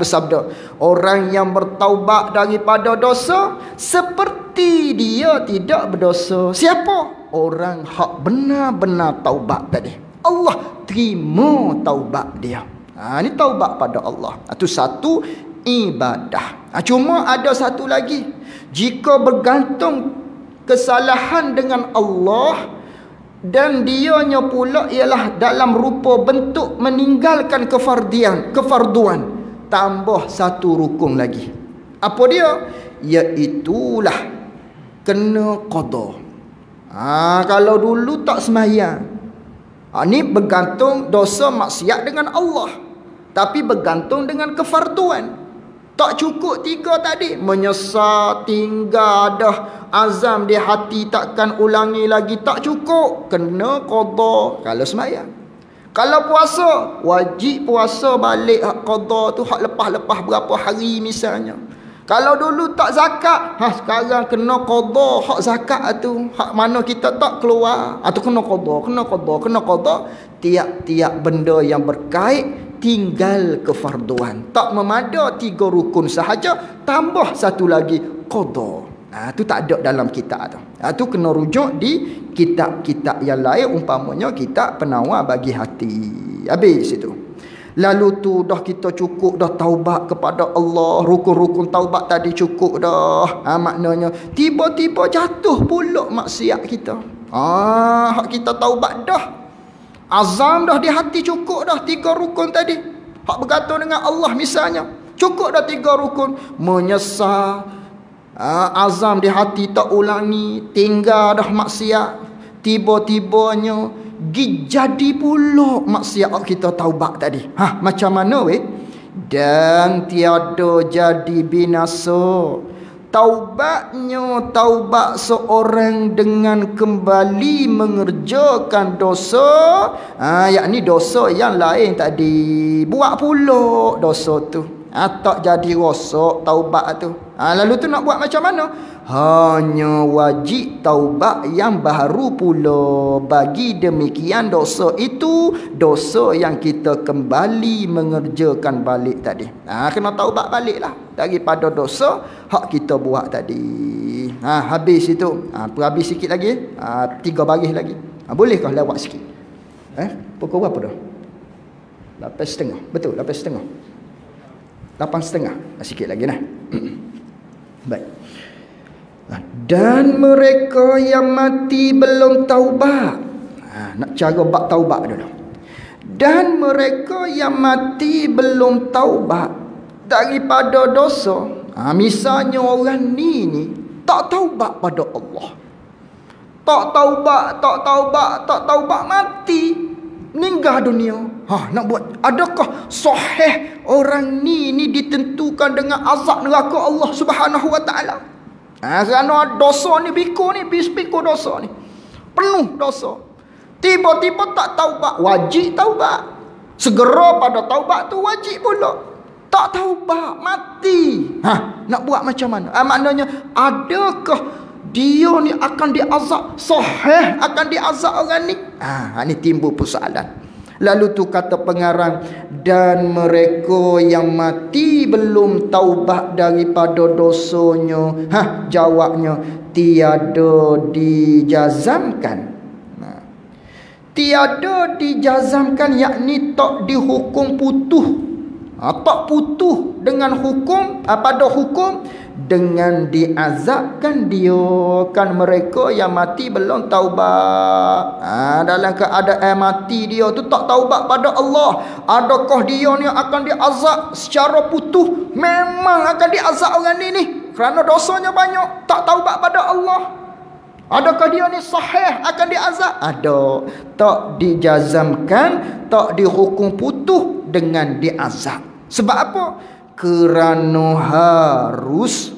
bersabda, orang yang bertaubat daripada dosa seperti dia tidak berdosa. Siapa? Orang hak benar-benar taubat tadi. Allah terima taubat dia. Ini taubat pada Allah. Itu satu ibadah. Cuma ada satu lagi. Jika bergantung kesalahan dengan Allah dan dianya pula ialah dalam rupa bentuk meninggalkan kefarduan, tambah satu rukun lagi. Apa dia? Iaitulah kena qada. Kalau dulu tak sembahyang, ni bergantung dosa maksiat dengan Allah, tapi bergantung dengan kefarduan. Tak cukup 3 tadi, menyesal, tinggal dah azam di hati takkan ulangi lagi, tak cukup, kena qada kalau sembahyang. Kalau puasa, wajib puasa balik hak qada tu, hak lepas-lepas berapa hari misalnya. Kalau dulu tak zakat, sekarang kena qada hak zakat tu, hak mana kita tak keluar, tu kena qada. Tiap-tiap benda yang berkait tinggal kefarduan, tak memada 3 rukun sahaja, tambah satu lagi qada. Itu tak ada dalam kitab tu. Tu kena rujuk di kitab-kitab yang lain, umpamanya kitab penawar bagi hati. Habis itu. Lalu tu dah kita cukup dah taubat kepada Allah, rukun-rukun taubat tadi cukup dah. Maknanya tiba-tiba jatuh pula maksiat kita. Hak kita taubat dah, azam dah di hati, cukup dah 3 rukun tadi. Hak bergantung dengan Allah misalnya, cukup dah 3 rukun. Menyesal, azam di hati tak ulangi, tinggal dah maksiat, tiba-tibanya jadi pula maksiat kita taubat tadi. Macam mana weh? Dan tiada jadi binasa taubatnya taubat seorang dengan kembali mengerjakan dosa, yakni dosa yang lain tadi, buat pula dosa tu, tak jadi rosak taubat tu. Lalu tu nak buat macam mana? Hanya wajib taubat yang baru pula. Bagi demikian dosa itu, dosa yang kita kembali mengerjakan balik tadi. Kena taubat balik lah daripada dosa hak kita buat tadi. Habis itu. Habis sikit lagi. 3 baris lagi. Bolehkah lewat sikit? Pukul berapa dah? 8.30. Betul, 8.30. 8.30. Sikit lagi nah. Baik. Dan mereka yang mati belum taubat. Nak cara bab taubat dulu. Dan mereka yang mati belum taubat daripada dosa. Misalnya orang ni tak taubat pada Allah. Tak taubat mati. Meninggal dunia. Nak buat, adakah sahih orang ni ditentukan dengan azab neraka Allah Subhanahu wa taala? Kerana dosa ni biku dosa ni. Penuh dosa. Tiba-tiba tak taubat, wajib taubat. Segera pada taubat tu wajib pula. Tak taubat, mati. Nak buat macam mana? Maknanya adakah dia ni akan diazab? Sahih akan diazab orang ni? Ni timbul persoalan. Lalu tu kata pengarang, dan mereka yang mati belum taubat daripada dosanya. Jawabnya tiada dijazamkan. Tiada dijazamkan, yakni tak dihukum putus. Tak putus dengan hukum, pada hukum, dengan diazabkan dia. Kan mereka yang mati belum taubat. Dalam keadaan mati dia tu tak taubat pada Allah, adakah dia ni akan diazab secara putus? Memang akan diazab orang ni kerana dosanya banyak, tak taubat pada Allah. Adakah dia ni sahih akan diazab? Ada. Tak dijazamkan, tak dihukum putus dengan diazab. Sebab apa? Kerana harus,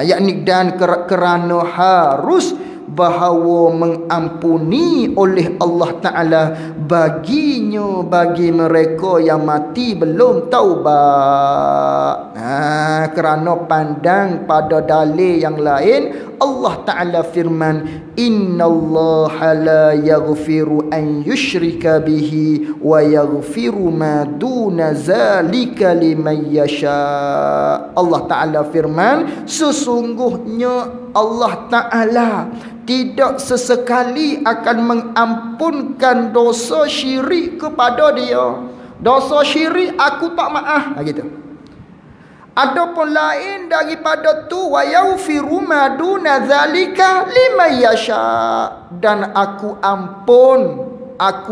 yakni dan kerana harus bahawa mengampuni oleh Allah Ta'ala baginya, bagi mereka yang mati belum taubat. Kerana pandang pada dalil yang lain, Allah Ta'ala firman, innallaha la yaghfiru an yushrika bihi wa yaghfiru ma duna zalika liman yasha. Allah Ta'ala firman, sesungguhnya Allah Ta'ala tidak sesekali akan mengampunkan dosa syirik kepada dia. Dosa syirik aku tak maaf, gitu. Adapun lain daripada tu, wa yaghfiru ma duna zalika liman yasha, dan aku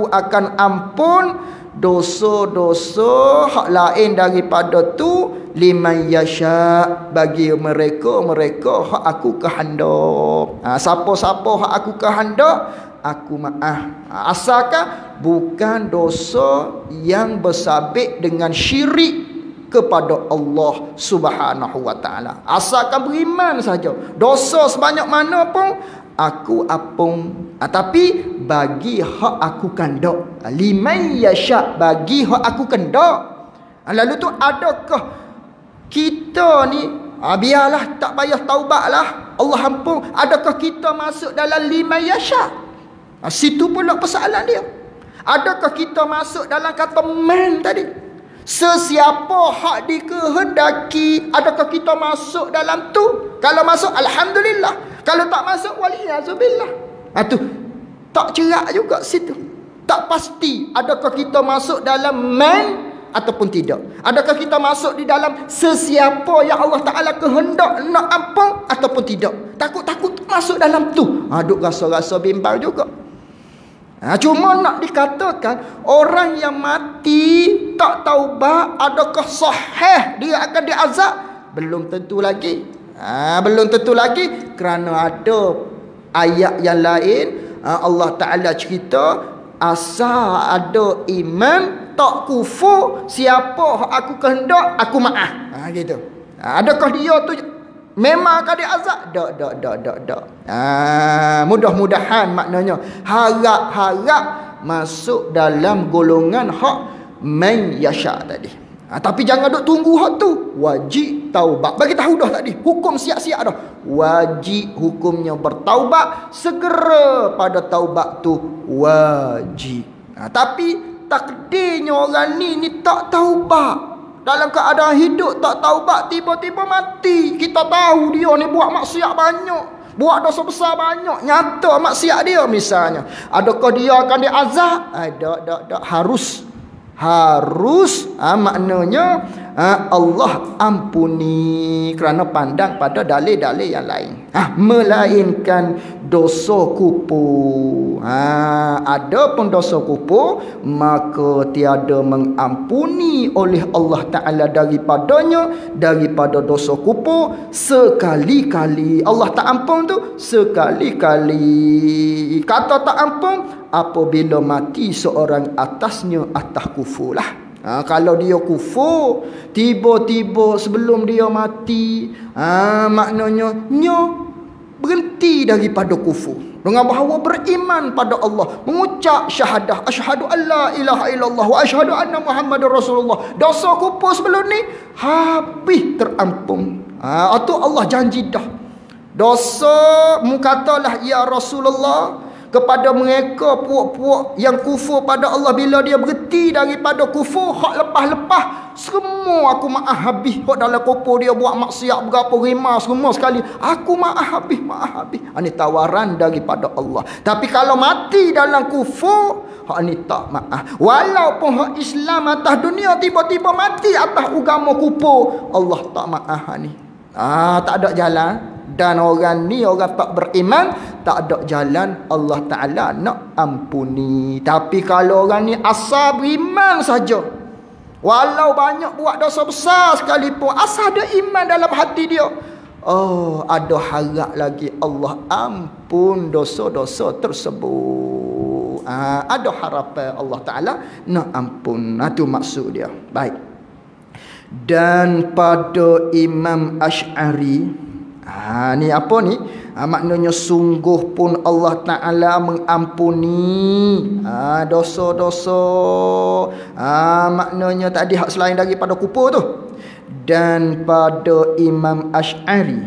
akan ampun dosa-dosa hak lain daripada tu, liman yasha, bagi mereka hak aku kehendak. Siapa-siapa hak aku kehendak, aku maaf. Asalkan bukan dosa yang bersabit dengan syirik kepada Allah Subhanahu wa taala. Asalkan beriman saja. Dosa sebanyak mana pun aku apung. Tapi bagi hak aku kendak. Liman yasha, bagi hak aku kendak. Lalu tu adakah kita ni biarlah tak payah taubatlah, Allah ampun, adakah kita masuk dalam liman yasha? Situ pula persoalan dia. Adakah kita masuk dalam kata man tadi? Sesiapa hak dikehendaki, adakah kita masuk dalam tu? Kalau masuk, alhamdulillah. Kalau tak masuk, waliyazubillah. Tu tak cerak juga situ. Tak pasti adakah kita masuk dalam man ataupun tidak. Adakah kita masuk di dalam sesiapa yang Allah Ta'ala kehendak nak ampun ataupun tidak. Takut-takut masuk dalam tu. Duk rasa-rasa bimbang juga. Cuma nak dikatakan orang yang mati tak taubat, adakah sahih dia akan diazab? Belum tentu lagi. Belum tentu lagi, kerana ada ayat yang lain Allah Ta'ala cerita, asal ada iman tak kufur, siapa aku kehendak aku maaf. Gitu. Adakah dia tu memang akan diazab? Tak. Mudah-mudahan, maknanya harap-harap masuk dalam golongan hak man yasha tadi. Tapi jangan duk tunggu hak tu. Wajib taubat. Bagi tahu dah tadi, hukum siap-siap dah. Wajib hukumnya bertaubat, segera pada taubat tu wajib. Tapi takdirnya orang ni tak taubat. Dalam keadaan hidup tak taubat, tiba-tiba mati. Kita tahu dia ni buat maksiat banyak, buat dosa besar banyak, nyata maksiat dia misalnya. Adakah dia akan diazab? Tak. Harus maknanya Allah ampuni kerana pandang pada dalil-dalil yang lain. Melainkan dosa kupu. Ada pun dosa kupu, maka tiada mengampuni oleh Allah Ta'ala daripada dosa kupu sekali-kali. Allah tak ampun tu sekali-kali. Kata tak ampun apabila mati seorang atasnya atas kufur lah. Kalau dia kufur tiba-tiba sebelum dia mati, maknanya berhenti daripada kufur dengan bahawa beriman pada Allah, mengucap syahadah asyhadu alla ilaha illallah wa asyhadu anna muhammadar rasulullah. Dosa kufur sebelum ni habis terampun. Atau Allah janji dah. Dosa mukatalah ya Rasulullah kepada mereka puak-puak yang kufur pada Allah, bila dia berhenti daripada kufur, hak lepas-lepas semua aku maaf habis. Hak dalam kufur dia buat maksiat berapa rima semua sekali, aku maaf habis. Ini tawaran daripada Allah. Tapi kalau mati dalam kufur, hak ni tak maaf. Walaupun hak Islam atas dunia tiba-tiba mati atas agama kufur, Allah tak maaf ni. Tak ada jalan. Dan orang ni, orang tak beriman, tak ada jalan Allah Ta'ala nak ampuni. Tapi kalau orang ni asal beriman saja, walau banyak buat dosa besar sekalipun, asal ada iman dalam hati dia, ada harap lagi Allah ampun dosa-dosa tersebut. Ada harapan Allah Ta'ala nak ampun. Itu maksud dia. Baik. Dan pada Imam Asy'ari, ni apa ni? Maknanya sungguh pun Allah Ta'ala mengampuni dosa-dosa. Maknanya tadi hak selain daripada kufur tu. Dan pada Imam Asy'ari,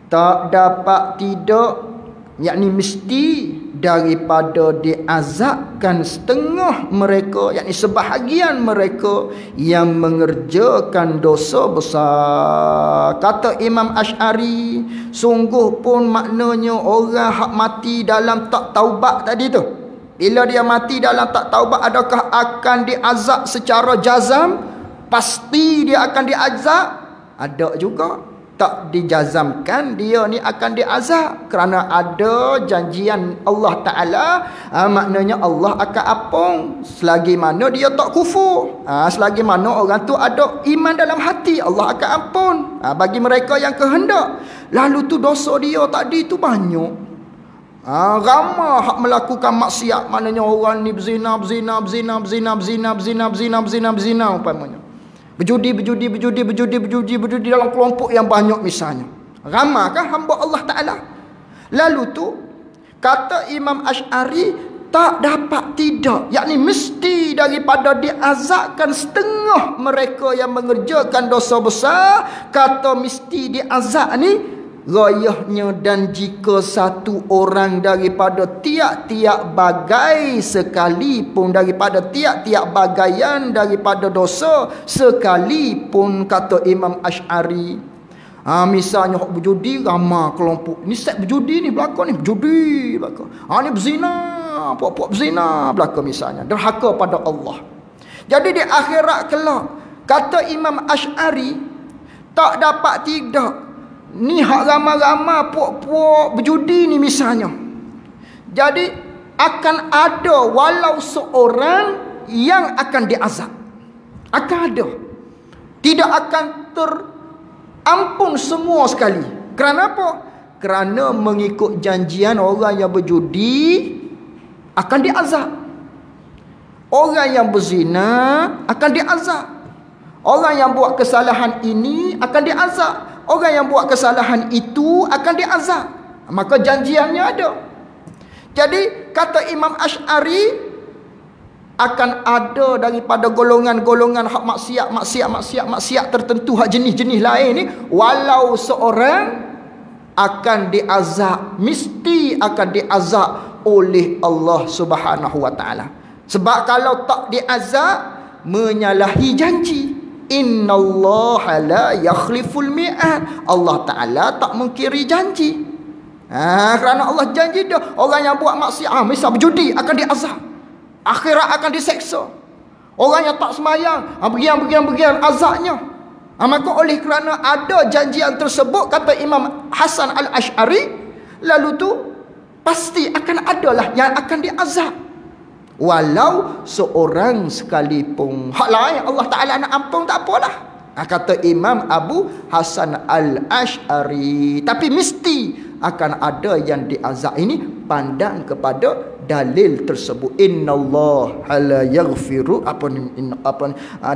tak dapat tidak, yakni mesti daripada diazabkan setengah mereka, yakni sebahagian mereka yang mengerjakan dosa besar. Kata Imam Asy'ari, sungguh pun maknanya orang hak mati dalam tak taubat tadi tu, bila dia mati dalam tak taubat, adakah akan diazab secara jazam? Pasti dia akan diazab. Ada juga tak dijazamkan dia ni akan diazab, kerana ada janjian Allah Ta'ala. Maknanya Allah akan ampun selagi mana dia tak kufur. Selagi mana orang tu ada iman dalam hati, Allah akan ampun bagi mereka yang kehendak. Lalu tu dosa dia tadi tu banyak. Ramai hak melakukan maksiat, maknanya orang ni berzina umpamanya. Berjudi dalam kelompok yang banyak misalnya. Ramai kan hamba Allah Ta'ala. Lalu tu kata Imam Asy'ari, tak dapat tidak, yakni mesti daripada diazabkan setengah mereka yang mengerjakan dosa besar. Kata mesti diazab ni gayahnya, dan jika satu orang daripada tiap-tiap bagai sekalipun, daripada tiap-tiap bagaian daripada dosa sekalipun, kata Imam Asy'ari, misalnya hak berjudi, ramai kelompok ni set berjudi ni belakang ni, berjudi belakang, ni berzina, puak-puak berzina belakang misalnya, derhaka pada Allah. Jadi di akhirat kelak, kata Imam Asy'ari, tak dapat tidak, ni hak ramai-ramai puak-puak berjudi ni misalnya, jadi akan ada walau seorang yang akan diazab. Akan ada. Tidak akan terampun semua sekali. Kerana apa? Kerana mengikut janjian orang yang berjudi akan diazab. Orang yang berzina akan diazab. Orang yang buat kesalahan ini akan diazab. Orang yang buat kesalahan itu akan diazab. Maka janjiannya ada. Jadi kata Imam Asy'ari, akan ada daripada golongan-golongan hak maksiat tertentu, hak jenis-jenis lain ni, walau seorang akan diazab, mesti akan diazab oleh Allah Subhanahu wa taala. Sebab kalau tak diazab, menyalahi janji. Innallaha la yakhliful mi'ad. Allah Ta'ala tak mengkiri janji. Kerana Allah janji dah, orang yang buat maksiat, misal berjudi, akan diazab, akhirat akan diseksa. Orang yang tak semayang, begian azabnya. Maka oleh kerana ada janjian tersebut, kata Imam Hasan Al-Ash'ari, lalu tu pasti akan adalah yang akan diazab. Walau seorang sekalipun. Hak lain Allah Ta'ala nak ampun tak apalah. Kata Imam Abu Hasan Al-Ash'ari. Tapi mesti akan ada yang diazab. Ini pandang kepada dalil tersebut. Innallaha la yaghfiru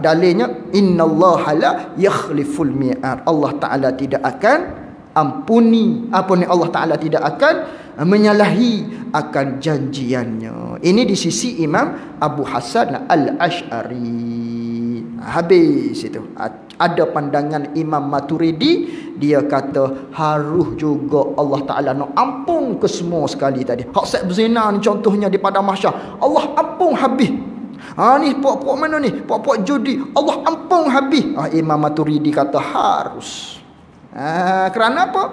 dalilnya innallaha la yakhliful mi'ad. Allah Ta'ala tidak akan ampuni, Allah Ta'ala tidak akan menyalahi akan janjiannya. Ini di sisi Imam Abu Hasan Al-Ash'ari. Habis itu. Ada pandangan Imam Maturidi, dia kata harus juga Allah Ta'ala nak ampun ke semua sekali tadi. Hak seks berzina ni contohnya di padang mahsyar, Allah ampun habis. Ni puak-puak mana ni? Puak-puak judi, Allah ampun habis. Imam Maturidi kata harus. Kerana apa?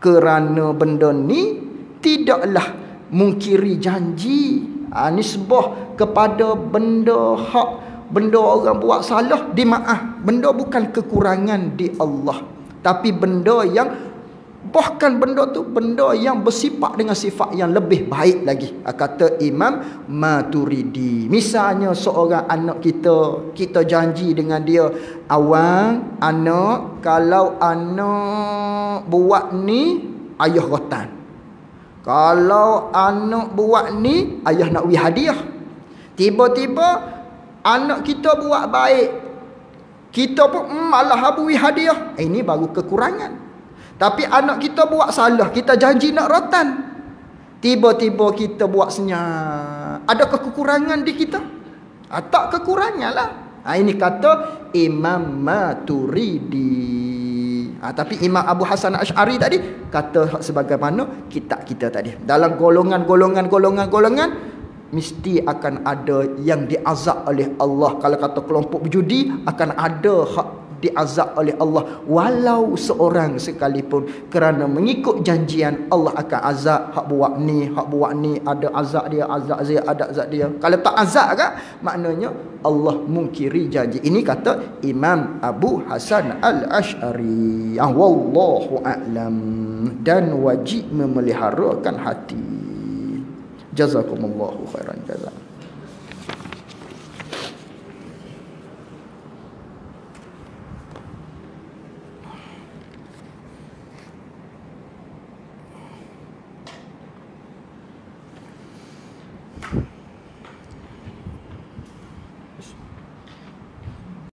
Kerana benda ni tidaklah mungkiri janji. Nisbah kepada benda hak, benda orang buat salah dimaaf. Benda bukan kekurangan di Allah, tapi benda yang, bahkan benda tu benda yang bersifat dengan sifat yang lebih baik lagi. Kata Imam Maturidi, misalnya seorang anak kita janji dengan dia, awang anak, kalau anak buat ni ayah rotan, kalau anak buat ni ayah nak beri hadiah. Tiba-tiba anak kita buat baik, kita pun malah beri hadiah. Ini baru kekurangan. Tapi anak kita buat salah, kita janji nak rotan, tiba-tiba kita buat senyap. Adakah kekurangan di kita? Tak kekurangan lah. Ini kata Imam Maturidi. Tapi Imam Abu Hasan Ash'ari tadi kata sebagaimana kitab kita tadi. Dalam golongan mesti akan ada yang diazab oleh Allah. Kalau kata kelompok berjudi, akan ada hak diazab oleh Allah walau seorang sekalipun, kerana mengikut janjian Allah akan azab hak buat ni, ada azab dia, ada azab dia. Kalau tak azab kan, maknanya Allah mungkiri janji. Ini kata Imam Abu Hasan Al-Ash'ari. Wallahu a'lam. Dan wajib memeliharakan hati. Jazakumullahu khairan jazak.